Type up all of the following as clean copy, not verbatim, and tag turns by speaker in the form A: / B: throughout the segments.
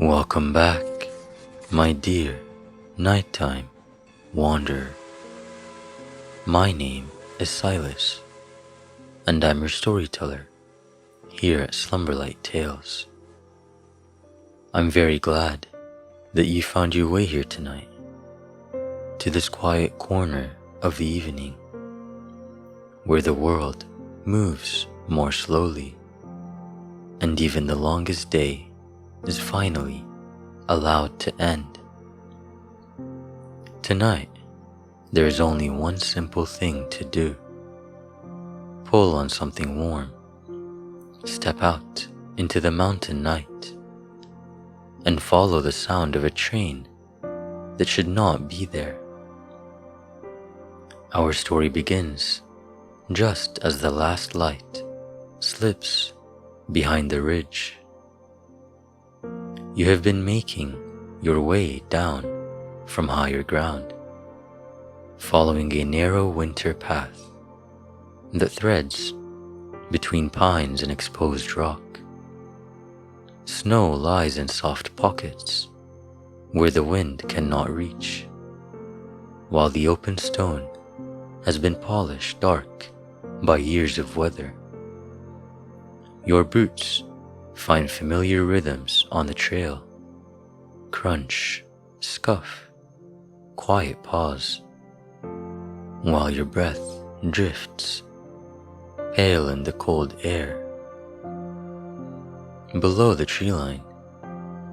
A: Welcome back, my dear nighttime wanderer. My name is Silas, and I'm your storyteller here at Slumberlight Tales. I'm very glad that you found your way here tonight, to this quiet corner of the evening, where the world moves more slowly, and even the longest day is finally allowed to end. Tonight, there is only one simple thing to do. Pull on something warm, step out into the mountain night, and follow the sound of a train that should not be there. Our story begins just as the last light slips behind the ridge. You have been making your way down from higher ground, following a narrow winter path that threads between pines and exposed rock. Snow lies in soft pockets where the wind cannot reach, while the open stone has been polished dark by years of weather. Your boots find familiar rhythms on the trail: crunch, scuff, quiet pause, while your breath drifts, pale in the cold air. Below the tree line,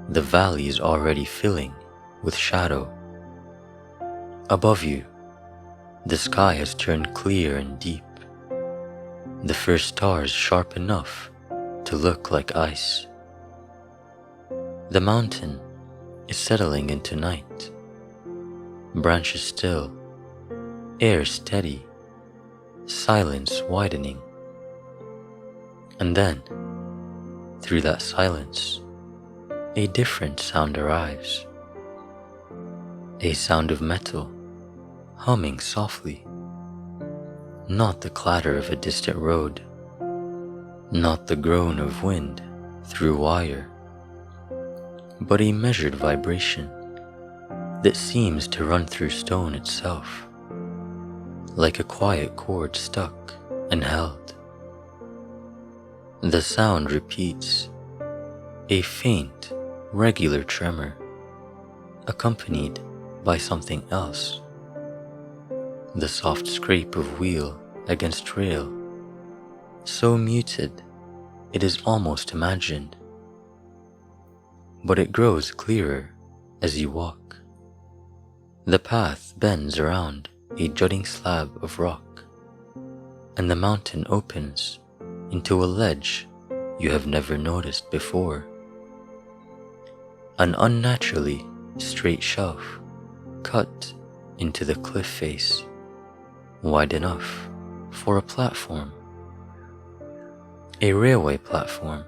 A: the valley is already filling with shadow. Above you, the sky has turned clear and deep, the first stars sharp enough to look like ice. The mountain is settling into night, branches still, air steady, silence widening. And then, through that silence, a different sound arrives. A sound of metal humming softly, not the clatter of a distant road, not the groan of wind through wire, but a measured vibration that seems to run through stone itself, like a quiet chord stuck and held. The sound repeats, a faint, regular tremor, accompanied by something else. The soft scrape of wheel against rail, so muted it is almost imagined. But it grows clearer as you walk. The path bends around a jutting slab of rock, and the mountain opens into a ledge you have never noticed before. An unnaturally straight shelf cut into the cliff face, wide enough for a platform. A railway platform.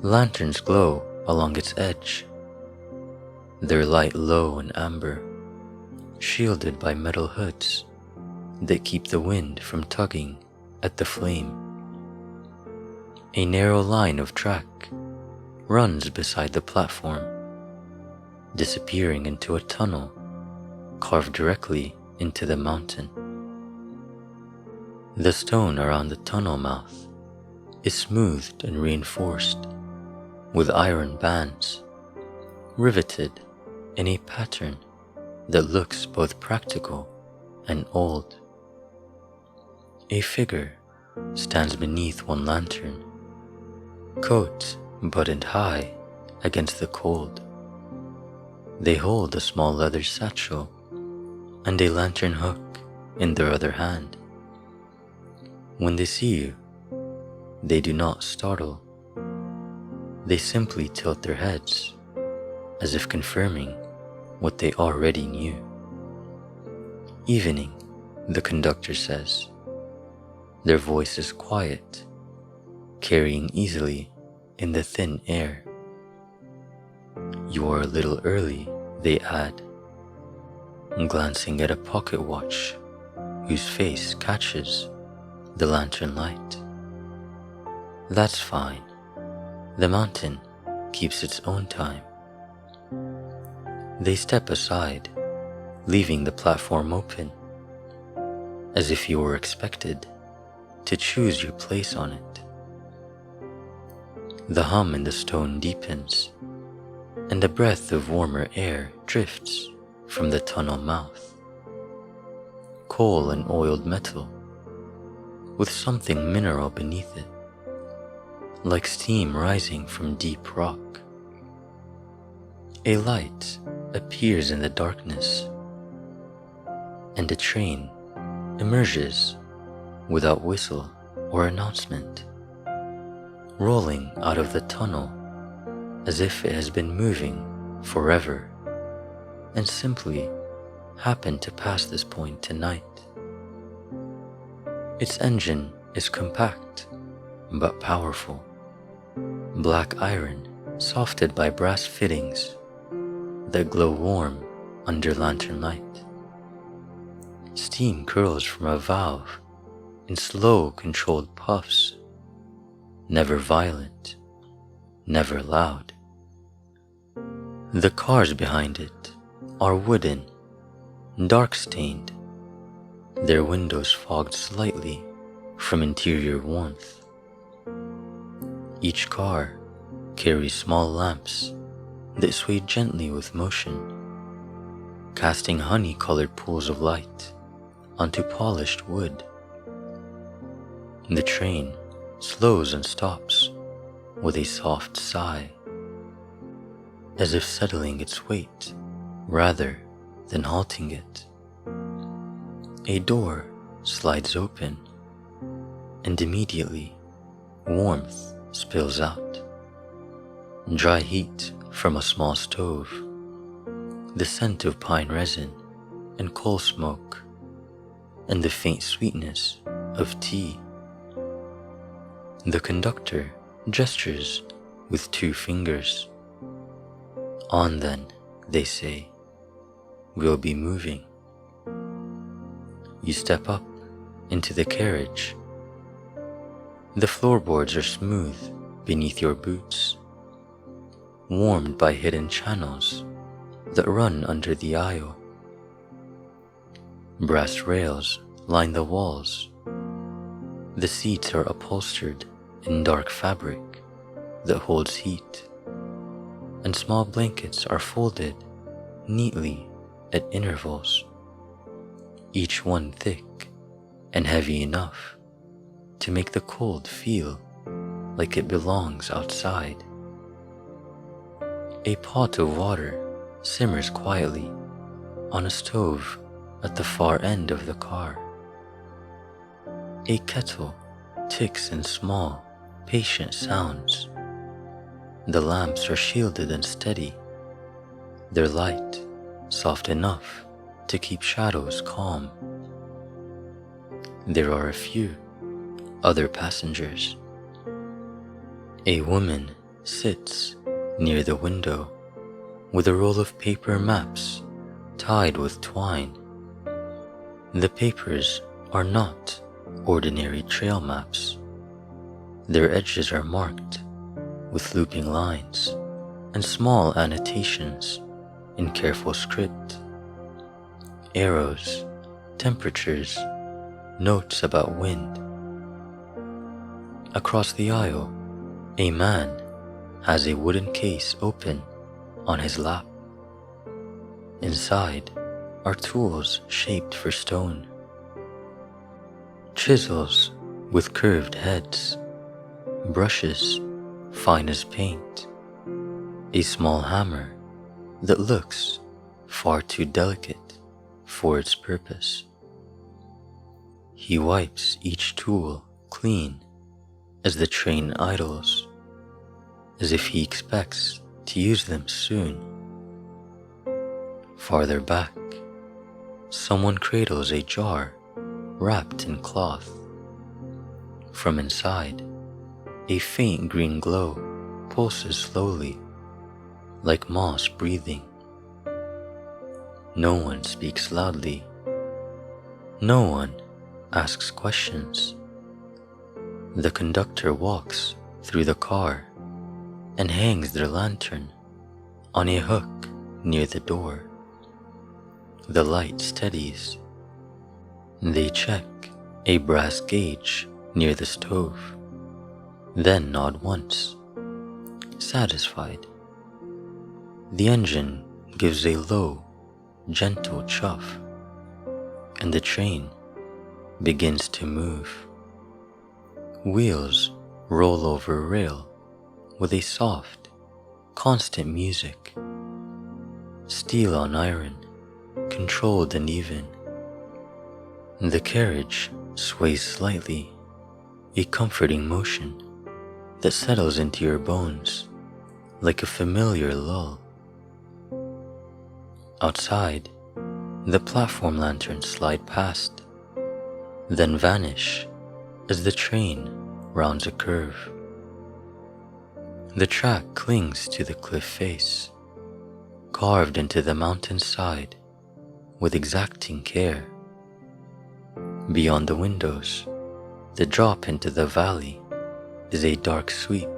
A: Lanterns glow along its edge, their light low and amber, shielded by metal hoods that keep the wind from tugging at the flame. A narrow line of track runs beside the platform, disappearing into a tunnel carved directly into the mountain. The stone around the tunnel mouth is smoothed and reinforced with iron bands, riveted in a pattern that looks both practical and old. A figure stands beneath one lantern, coat buttoned high against the cold. They hold a small leather satchel and a lantern hook in their other hand. When they see you, they do not startle. They simply tilt their heads, as if confirming what they already knew. "Evening," the conductor says. Their voice is quiet, carrying easily in the thin air. "You are a little early," they add, glancing at a pocket watch whose face catches the lantern light. "That's fine. The mountain keeps its own time. They step aside, leaving the platform open, as if you were expected to choose your place on it. The hum in the stone deepens, and a breath of warmer air drifts from the tunnel mouth. Coal and oiled metal, with something mineral beneath it, like steam rising from deep rock. A light appears in the darkness, and a train emerges without whistle or announcement, rolling out of the tunnel as if it has been moving forever and simply happened to pass this point tonight. Its engine is compact but powerful, black iron softened by brass fittings that glow warm under lantern light. Steam curls from a valve in slow, controlled puffs, never violent, never loud. The cars behind it are wooden, dark-stained, their windows fogged slightly from interior warmth. Each car carries small lamps that sway gently with motion, casting honey-colored pools of light onto polished wood. The train slows and stops with a soft sigh, as if settling its weight rather than halting it. A door slides open, and immediately warmth spills out. Dry heat from a small stove, the scent of pine resin and coal smoke, and the faint sweetness of tea. The conductor gestures with 2 fingers. On then, they say, we'll be moving. You step up into the carriage. The floorboards are smooth beneath your boots, warmed by hidden channels that run under the aisle. Brass rails line the walls. The seats are upholstered in dark fabric that holds heat, and small blankets are folded neatly at intervals, each one thick and heavy enough to make the cold feel like it belongs outside. A pot of water simmers quietly on a stove at the far end of the car. A kettle ticks in small, patient sounds. The lamps are shielded and steady, their light soft enough to keep shadows calm. There are a few other passengers. A woman sits near the window with a roll of paper maps tied with twine. The papers are not ordinary trail maps. Their edges are marked with looping lines and small annotations in careful script. Arrows, temperatures, notes about wind. Across the aisle, a man has a wooden case open on his lap. Inside are tools shaped for stone. Chisels with curved heads, brushes fine as paint, a small hammer that looks far too delicate for its purpose. He wipes each tool clean as the train idles, as if he expects to use them soon. Farther back, someone cradles a jar wrapped in cloth. From inside, a faint green glow pulses slowly, like moss breathing. No one speaks loudly. No one asks questions. The conductor walks through the car, and hangs their lantern on a hook near the door. The light steadies. They check a brass gauge near the stove, then nod once, satisfied. The engine gives a low, gentle chuff, and the train begins to move. Wheels roll over rail with a soft, constant music. Steel on iron, controlled and even. The carriage sways slightly, a comforting motion that settles into your bones like a familiar lull. Outside, the platform lanterns slide past, then vanish as the train rounds a curve. The track clings to the cliff face, carved into the mountainside with exacting care. Beyond the windows, the drop into the valley is a dark sweep,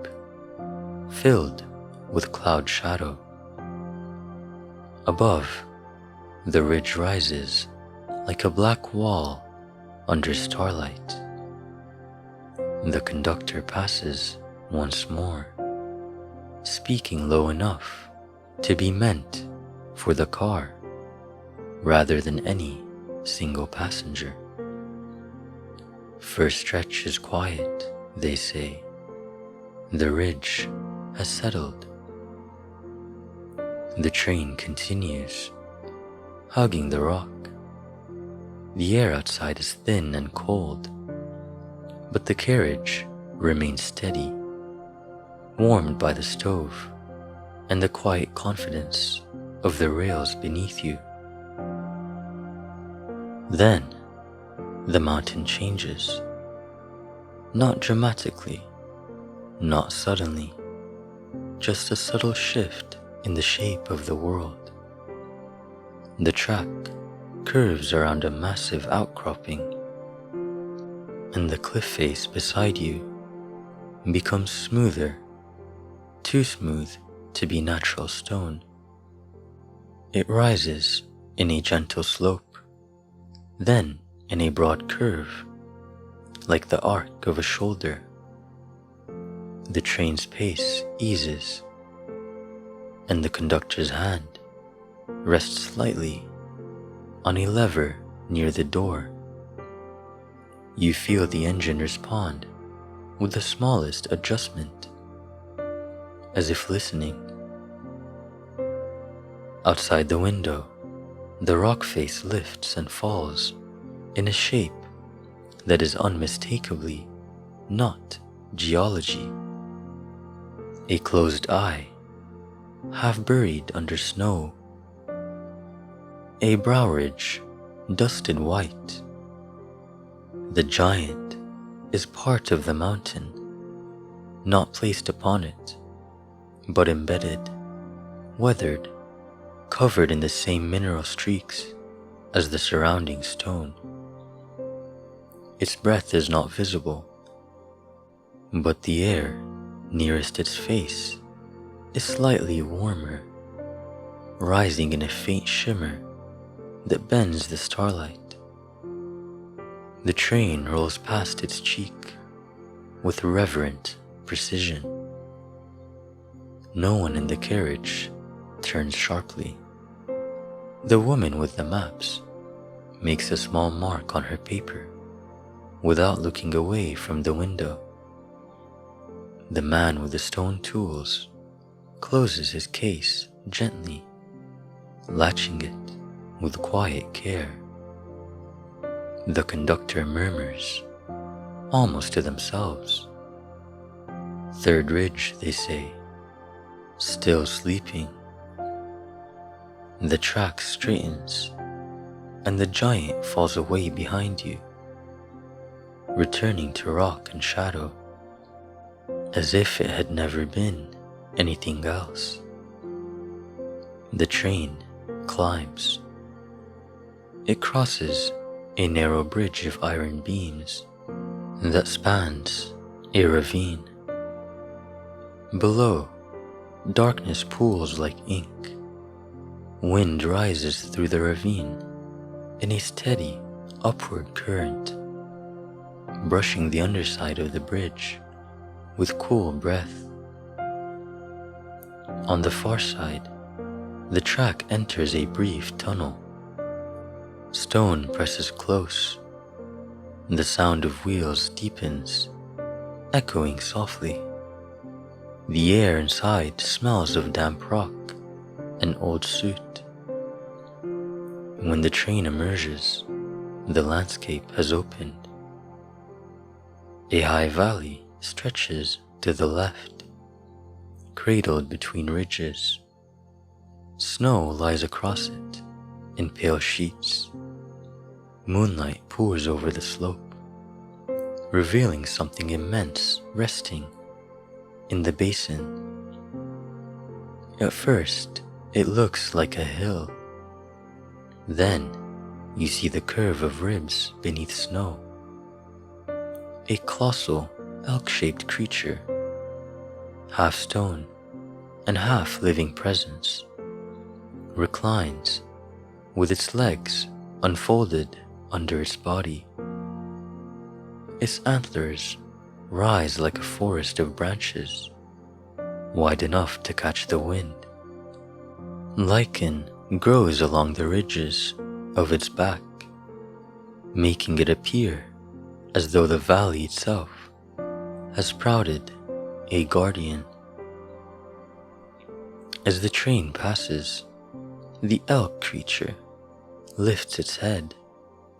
A: filled with cloud shadow. Above, the ridge rises like a black wall under starlight. The conductor passes once more, speaking low enough to be meant for the car rather than any single passenger. First stretch is quiet, they say. The ridge has settled. The train continues, hugging the rock. The air outside is thin and cold, but the carriage remains steady, warmed by the stove and the quiet confidence of the rails beneath you. Then, the mountain changes. Not dramatically, not suddenly, just a subtle shift in the shape of the world. The track curves around a massive outcropping, and the cliff face beside you becomes smoother, too smooth to be natural stone. It rises in a gentle slope, then in a broad curve, like the arc of a shoulder. The train's pace eases, and the conductor's hand rests slightly on a lever near the door. You feel the engine respond with the smallest adjustment, as if listening. Outside the window, the rock face lifts and falls in a shape that is unmistakably not geology. A closed eye, half buried under snow. A brow ridge, dusted white. The giant is part of the mountain, not placed upon it, but embedded, weathered, covered in the same mineral streaks as the surrounding stone. Its breath is not visible, but the air nearest its face is slightly warmer, rising in a faint shimmer that bends the starlight. The train rolls past its cheek with reverent precision. No one in the carriage turns sharply. The woman with the maps makes a small mark on her paper without looking away from the window. The man with the stone tools closes his case gently, latching it with quiet care. The conductor murmurs, almost to themselves. Third ridge, they say, still sleeping. The track straightens, and the giant falls away behind you, returning to rock and shadow, as if it had never been anything else. The train climbs. It crosses a narrow bridge of iron beams that spans a ravine. Below, darkness pools like ink. Wind rises through the ravine in a steady, upward current, brushing the underside of the bridge with cool breath. On the far side, the track enters a brief tunnel. Stone presses close. The sound of wheels deepens, echoing softly. The air inside smells of damp rock and old soot. When the train emerges, the landscape has opened. A high valley stretches to the left, cradled between ridges. Snow lies across it in pale sheets. Moonlight pours over the slope, revealing something immense resting in the basin. At first, it looks like a hill. Then, you see the curve of ribs beneath snow. A colossal, elk-shaped creature, half stone and half living presence, reclines with its legs unfolded under its body. Its antlers rise like a forest of branches, wide enough to catch the wind. Lichen grows along the ridges of its back, making it appear as though the valley itself has sprouted a guardian. As the train passes, the elk creature lifts its head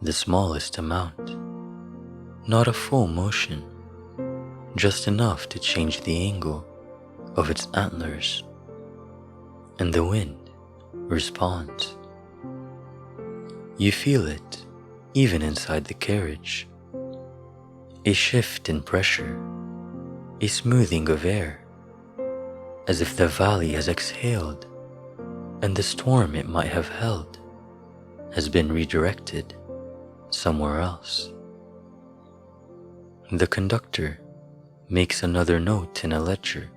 A: the smallest amount, not a full motion, just enough to change the angle of its antlers, and the wind responds. You feel it even inside the carriage, a shift in pressure, a smoothing of air, as if the valley has exhaled and the storm it might have held has been redirected somewhere else. The conductor makes another note in a ledger,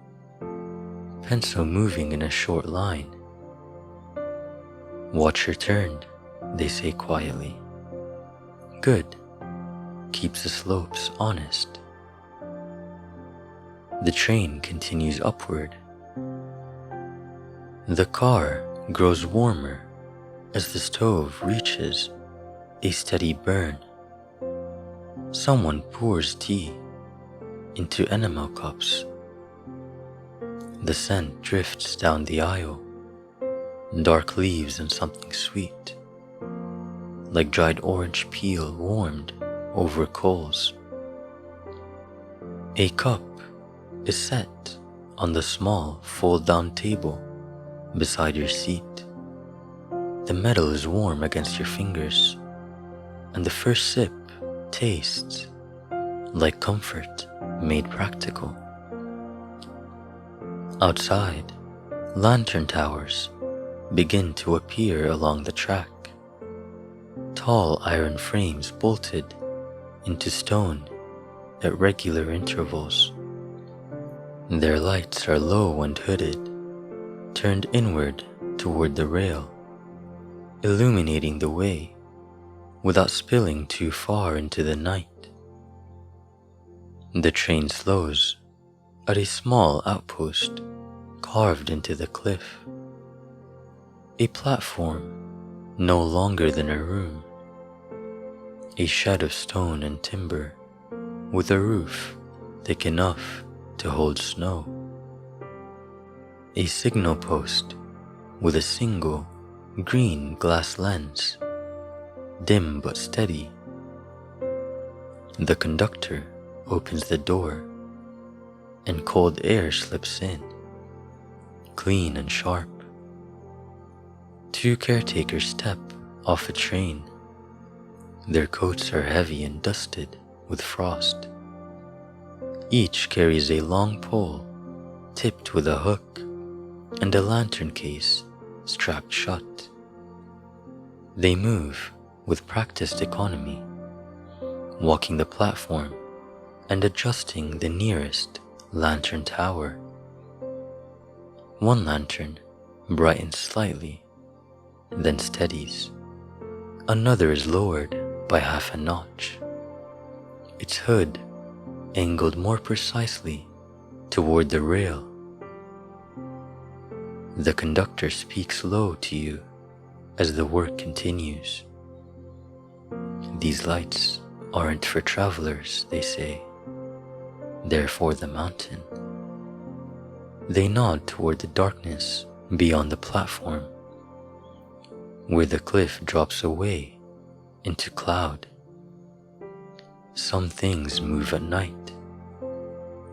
A: pencil moving in a short line. Watch your turn, they say quietly. Good, keeps the slopes honest. The train continues upward. The car grows warmer as the stove reaches a steady burn. Someone pours tea into enamel cups. The scent drifts down the aisle, dark leaves and something sweet, like dried orange peel warmed over coals. A cup is set on the small fold-down table beside your seat. The metal is warm against your fingers, and the first sip tastes like comfort made practical. Outside, lantern towers begin to appear along the track, tall iron frames bolted into stone at regular intervals. Their lights are low and hooded, turned inward toward the rail, illuminating the way without spilling too far into the night. The train slows at a small outpost carved into the cliff, a platform no longer than a room, a shed of stone and timber with a roof thick enough to hold snow, a signal post with a single green glass lens, dim but steady. The conductor opens the door and cold air slips in, clean and sharp. Two caretakers step off a train. Their coats are heavy and dusted with frost. Each carries a long pole tipped with a hook and a lantern case strapped shut. They move with practiced economy, walking the platform and adjusting the nearest lantern tower. One lantern brightens slightly, then steadies. Another is lowered by half a notch, its hood angled more precisely toward the rail. The conductor speaks low to you as the work continues. These lights aren't for travelers, they say. They're for the mountain. They nod toward the darkness beyond the platform, where the cliff drops away into cloud. Some things move at night.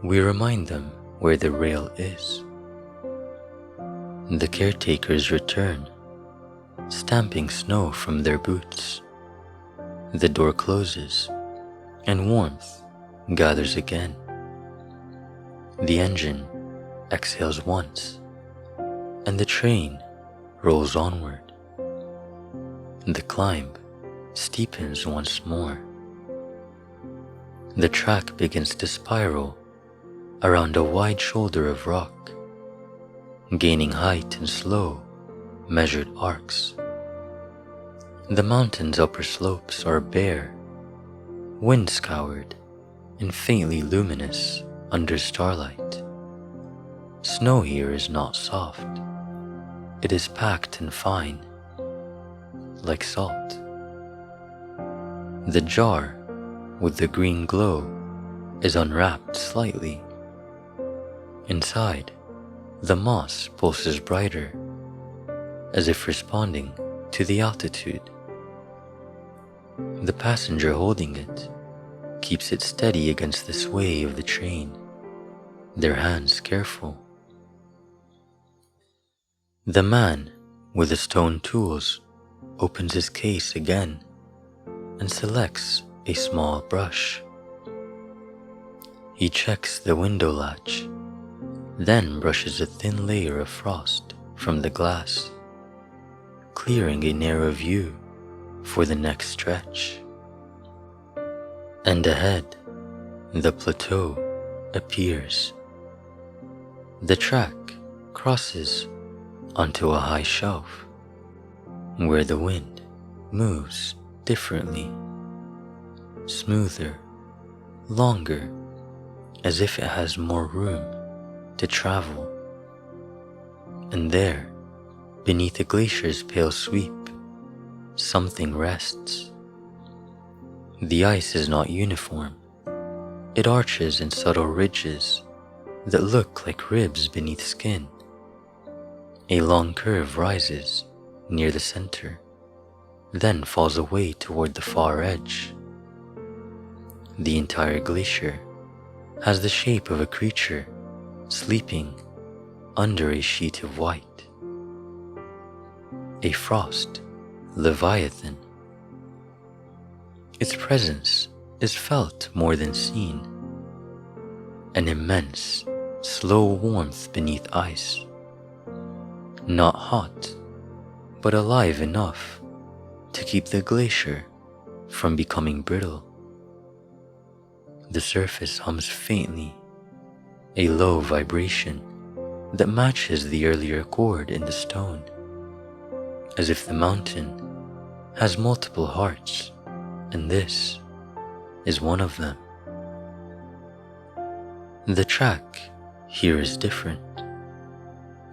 A: We remind them where the rail is. The caretakers return, stamping snow from their boots. The door closes, and warmth gathers again. The engine exhales once, and the train rolls onward. The climb steepens once more. The track begins to spiral around a wide shoulder of rock, gaining height in slow, measured arcs. The mountain's upper slopes are bare, wind-scoured, and faintly luminous under starlight. Snow here is not soft. It is packed and fine, like salt. The jar with the green glow is unwrapped slightly. Inside, the moss pulses brighter, as if responding to the altitude. The passenger holding it keeps it steady against the sway of the train, their hands careful. The man with the stone tools opens his case again and selects a small brush. He checks the window latch, then brushes a thin layer of frost from the glass, clearing a narrow view for the next stretch. And ahead, the plateau appears. The track crosses onto a high shelf, where the wind moves differently, smoother, longer, as if it has more room to travel. And there, beneath the glacier's pale sweep, something rests. The ice is not uniform. It arches in subtle ridges that look like ribs beneath skin. A long curve rises near the center, then falls away toward the far edge. The entire glacier has the shape of a creature sleeping under a sheet of white. A frost leviathan. Its presence is felt more than seen. An immense, slow warmth beneath ice. Not hot, but alive enough to keep the glacier from becoming brittle. The surface hums faintly, a low vibration that matches the earlier chord in the stone, as if the mountain has multiple hearts, and this is one of them. The track here is different.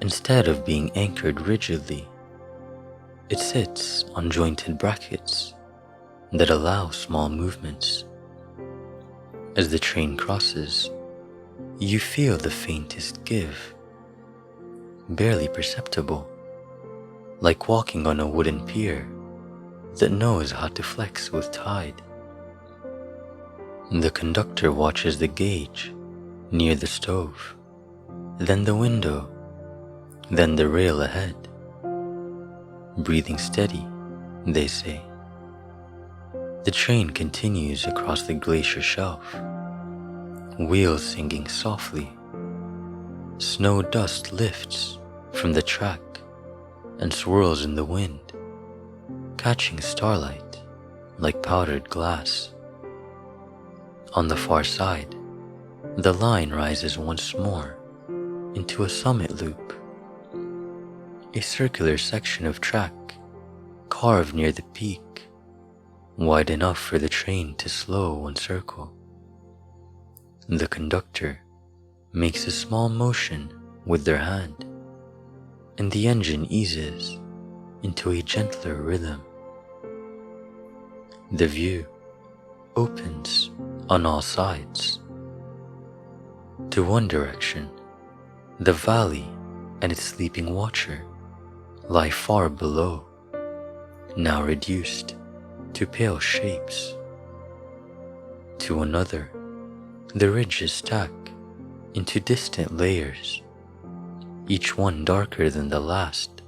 A: Instead of being anchored rigidly, it sits on jointed brackets that allow small movements. As the train crosses, you feel the faintest give, barely perceptible, like walking on a wooden pier that knows how to flex with tide. The conductor watches the gauge near the stove, then the window, then the rail ahead. Breathing steady, they say. The train continues across the glacier shelf, wheels singing softly. Snow dust lifts from the track and swirls in the wind, catching starlight like powdered glass. On the far side, the line rises once more into a summit loop a circular section of track carved near the peak, wide enough for the train to slow and circle. The conductor makes a small motion with their hand, and the engine eases into a gentler rhythm. The view opens on all sides. To one direction, the valley and its sleeping watcher lie far below, now reduced to pale shapes. To another, the ridges stack into distant layers, each one darker than the last.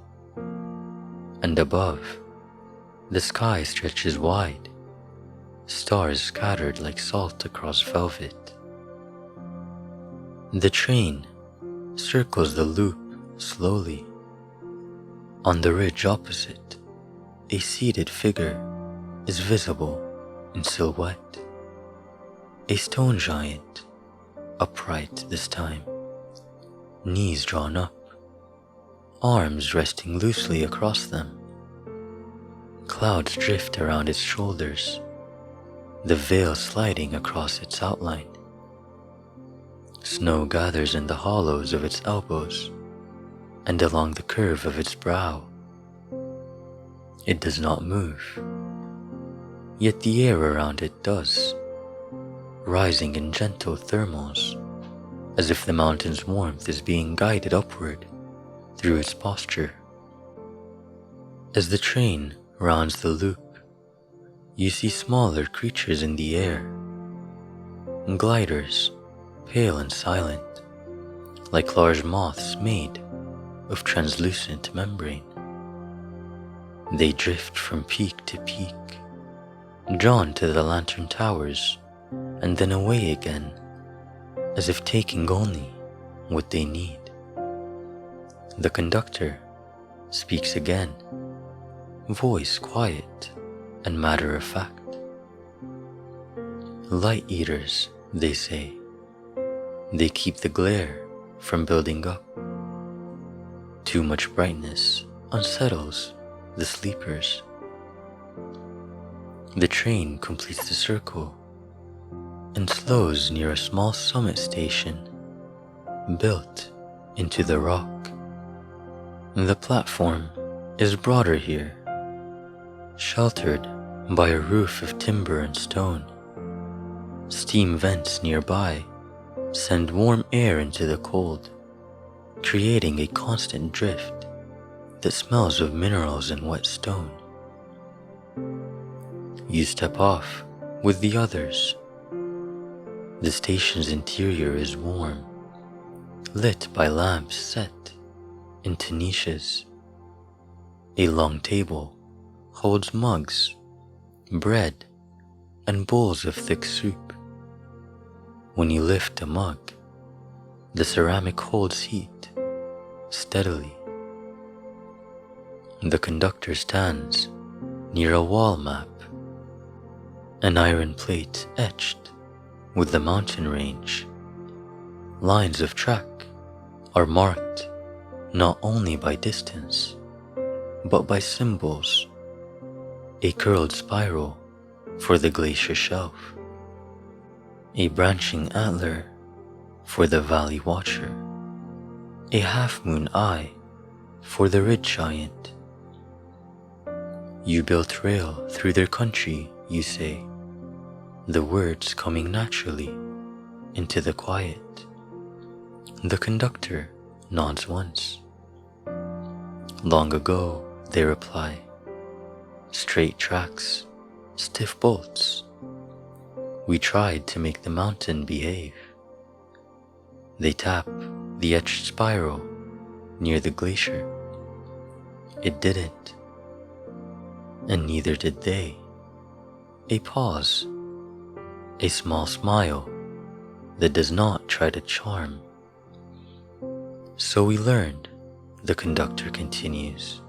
A: And above, the sky stretches wide, stars scattered like salt across velvet. The train circles the loop slowly. On the ridge opposite, a seated figure is visible in silhouette. A stone giant, upright this time, knees drawn up, arms resting loosely across them. Clouds drift around its shoulders, the veil sliding across its outline. Snow gathers in the hollows of its elbows and along the curve of its brow. It does not move, yet the air around it does, rising in gentle thermals, as if the mountain's warmth is being guided upward through its posture. As the train rounds the loop, you see smaller creatures in the air, gliders, pale and silent, like large moths made of translucent membrane. They drift from peak to peak, drawn to the lantern towers, and then away again, as if taking only what they need. The conductor speaks again, voice quiet and matter of fact. Light eaters, they say. They keep the glare from building up. Too much brightness unsettles the sleepers. The train completes the circle and slows near a small summit station built into the rock. The platform is broader here, sheltered by a roof of timber and stone. Steam vents nearby send warm air into the cold, creating a constant drift that smells of minerals and wet stone. You step off with the others. The station's interior is warm, lit by lamps set into niches. A long table holds mugs, bread, and bowls of thick soup. When you lift a mug, the ceramic holds heat steadily. The conductor stands near a wall map, an iron plate etched with the mountain range. Lines of track are marked not only by distance, but by symbols. A curled spiral for the glacier shelf, a branching antler for the valley watcher, a half-moon eye for the ridge giant. You built rail through their country, you say, the words coming naturally into the quiet. The conductor nods once. Long ago, they reply, straight tracks, stiff bolts. We tried to make the mountain behave. They tap the etched spiral near the glacier. It didn't, and neither did they. A pause, a small smile that does not try to charm. So we learned, the conductor continues,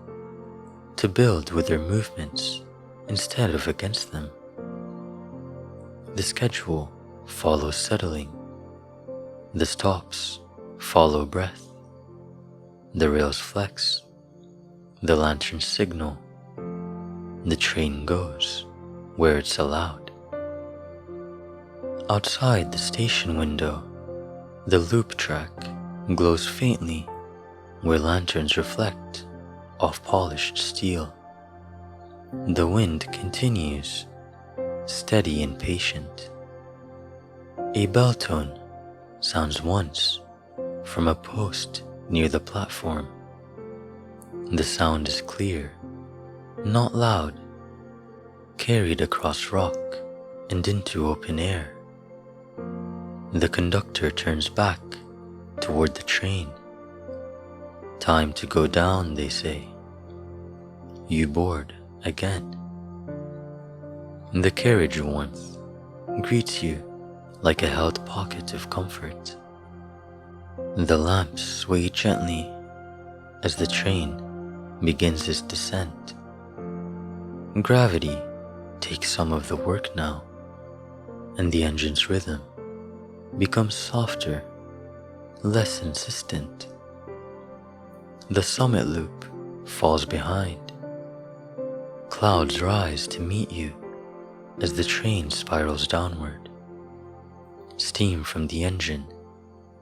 A: to build with their movements instead of against them. The schedule follows settling. The stops follow breath. The rails flex The lanterns signal. The train goes where it's allowed. Outside the station window, the loop track glows faintly where lanterns reflect off polished steel. The wind continues, steady and patient. A bell tone sounds once from a post near the platform. The sound is clear, not loud, carried across rock and into open air. The conductor turns back toward the train. Time to go down, they say. You board again. The carriage warmth greets you like a held pocket of comfort. The lamps sway gently as the train begins its descent. Gravity takes some of the work now, and the engine's rhythm becomes softer, less insistent. The summit loop falls behind. Clouds rise to meet you as the train spirals downward. Steam from the engine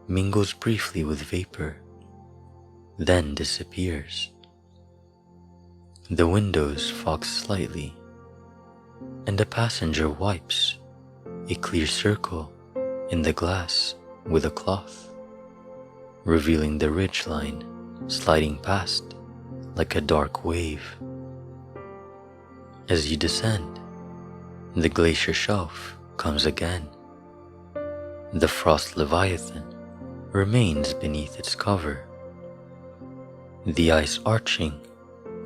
A: mingles briefly with vapor, then disappears. The windows fog slightly, and a passenger wipes a clear circle in the glass with a cloth, revealing the ridgeline sliding past like a dark wave. As you descend, the glacier shelf comes again. The frost leviathan remains beneath its cover, the ice arching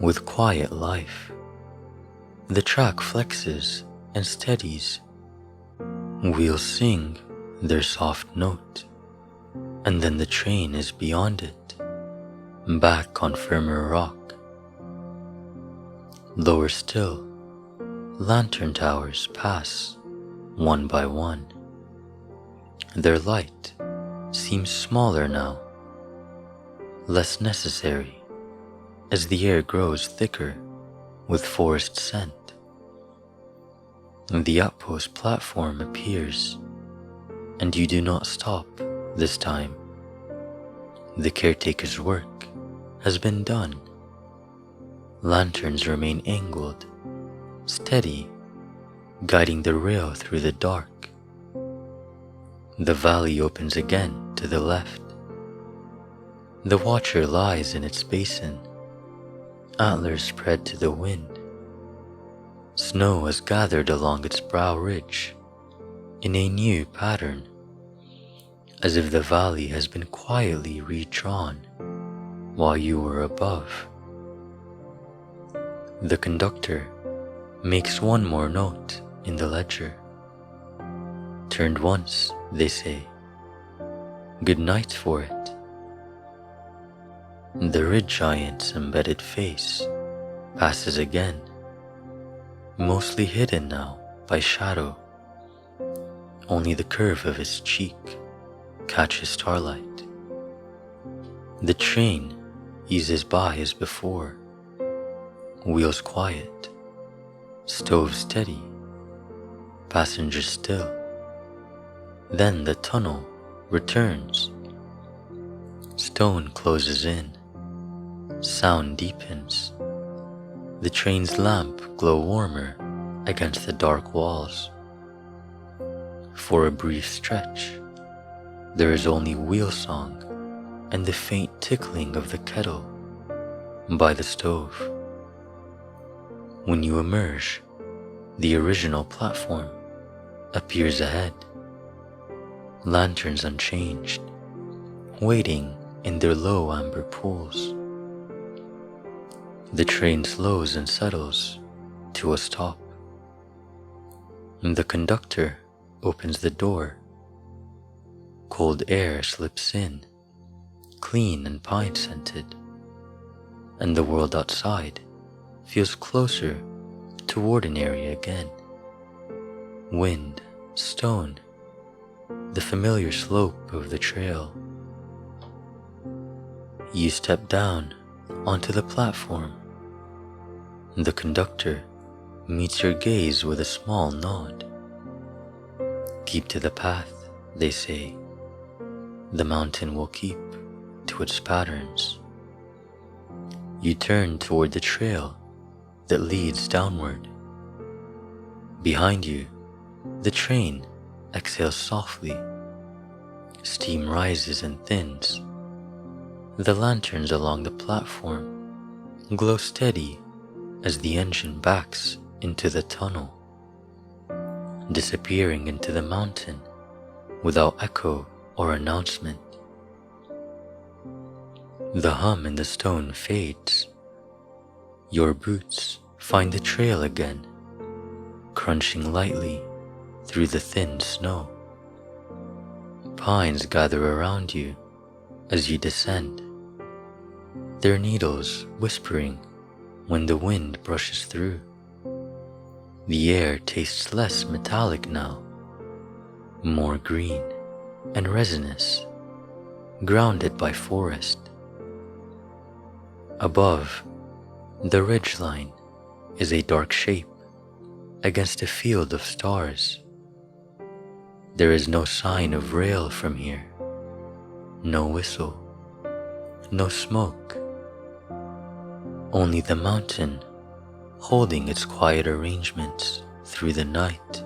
A: with quiet life. The track flexes and steadies. Wheels sing their soft note, and then the train is beyond it, back on firmer rock. Lower still, lantern towers pass one by one. Their light seems smaller now, less necessary as the air grows thicker with forest scent. The outpost platform appears, and you do not stop this time. The caretaker's work has been done. Lanterns remain angled, steady, guiding the rail through the dark. The valley opens again to the left. The watcher lies in its basin, antlers spread to the wind. Snow has gathered along its brow ridge in a new pattern, as if the valley has been quietly redrawn while you were above. The conductor makes one more note in the ledger. Turned once, they say. Good night for it. The ridge giant's embedded face passes again, mostly hidden now by shadow. Only the curve of his cheek catches starlight. The train eases by as before, wheels quiet, stove steady, passengers still. Then the tunnel returns. Stone closes in, sound deepens. The train's lamp glow warmer against the dark walls. For a brief stretch, there is only wheel song and the faint tickling of the kettle by the stove. When you emerge, the original platform appears ahead. Lanterns unchanged, waiting in their low amber pools. The train slows and settles to a stop. The conductor opens the door. Cold air slips in, clean and pine-scented, and the world outside feels closer to ordinary again. Wind, stone, the familiar slope of the trail. You step down onto the platform The conductor meets your gaze with a small nod. Keep to the path, they say. The mountain will keep to its patterns. You turn toward the trail that leads downward. Behind you, the train exhales softly. Steam rises and thins. The lanterns along the platform glow steady as the engine backs into the tunnel, disappearing into the mountain without echo or announcement. The hum in the stone fades. Your boots find the trail again, crunching lightly through the thin snow. Pines gather around you as you descend, their needles whispering when the wind brushes through. The air tastes less metallic now, more green and resinous, grounded by forest. Above, the ridgeline is a dark shape against a field of stars. There is no sign of rail from here, no whistle, no smoke, only the mountain holding its quiet arrangements through the night,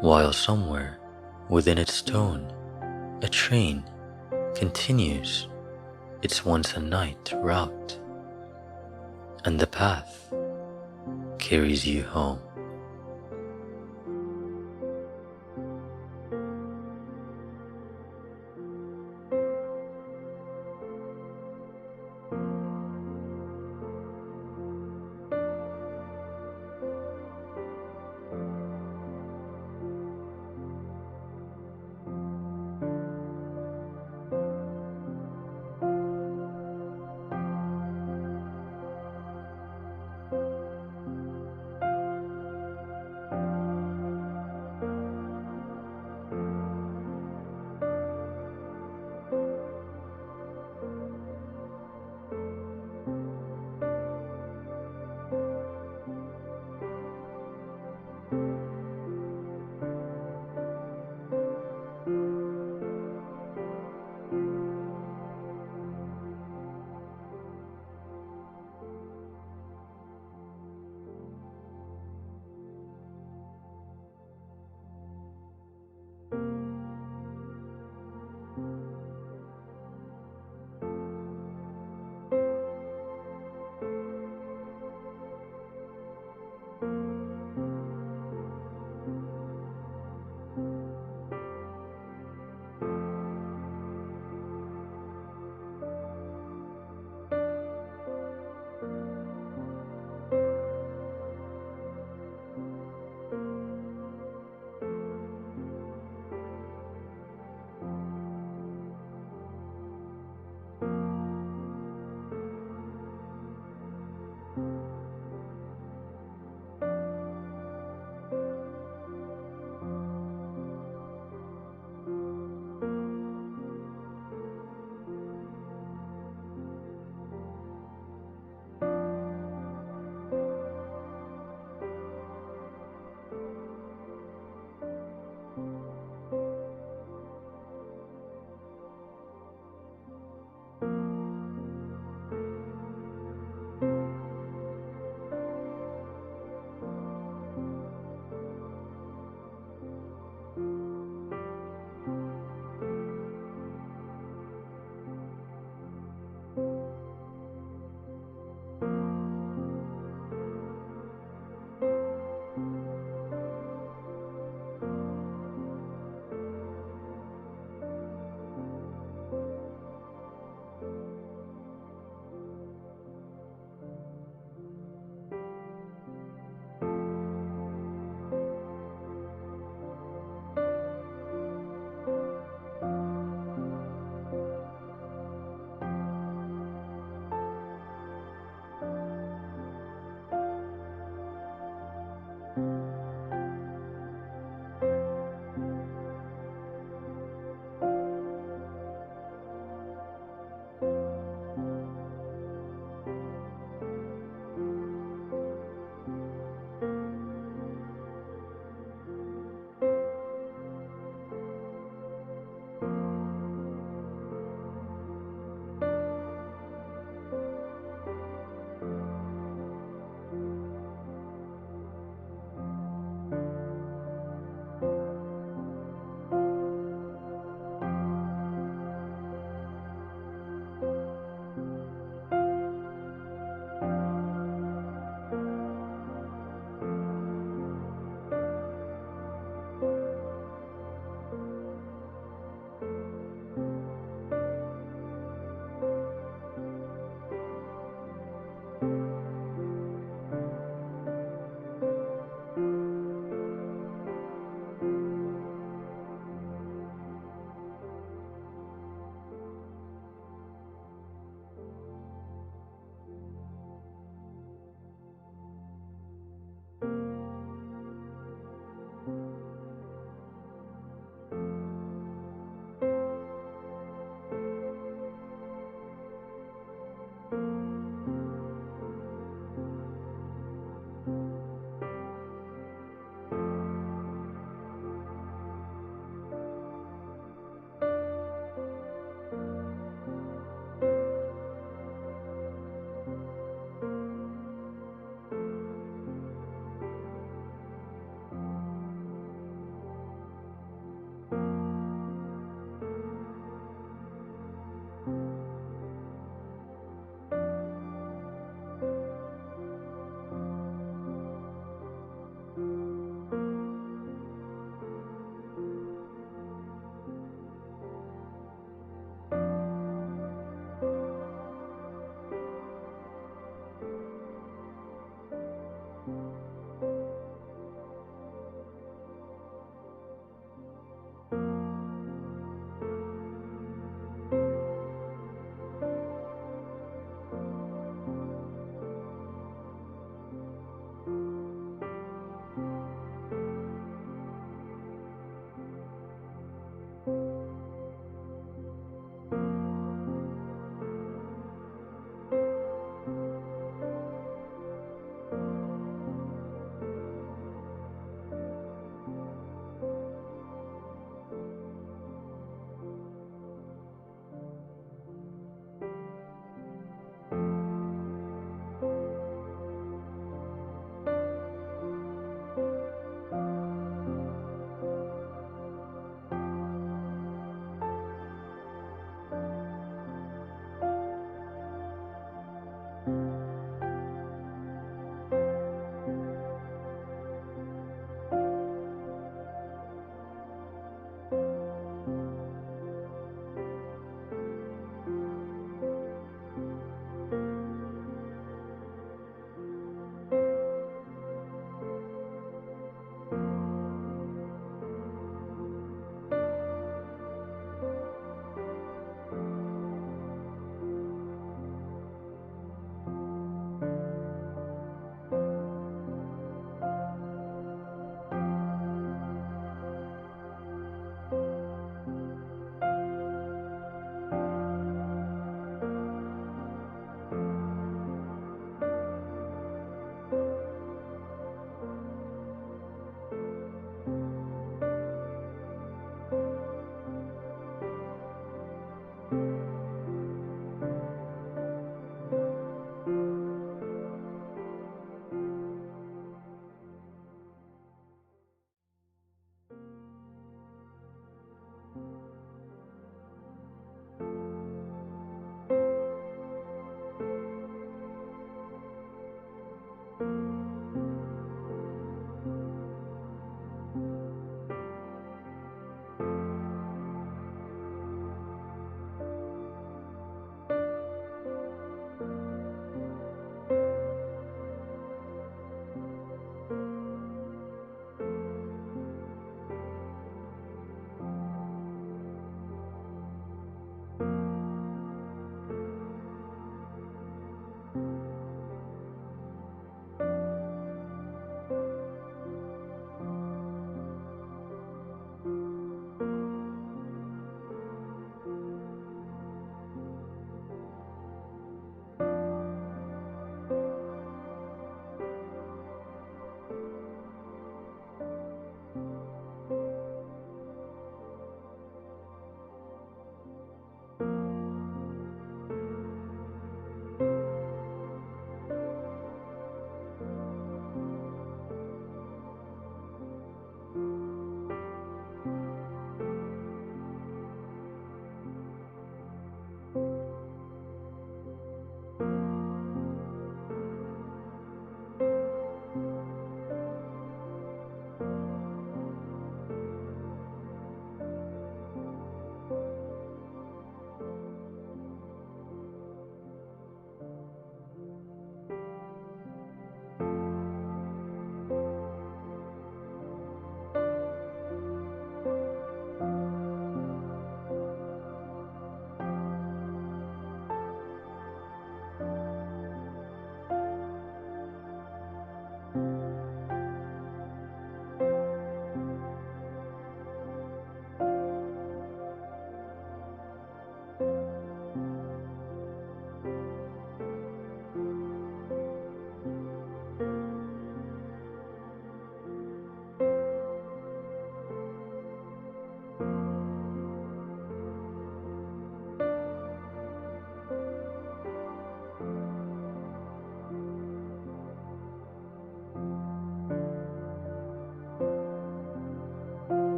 A: while somewhere within its stone a train continues its once-a-night route, and the path carries you home.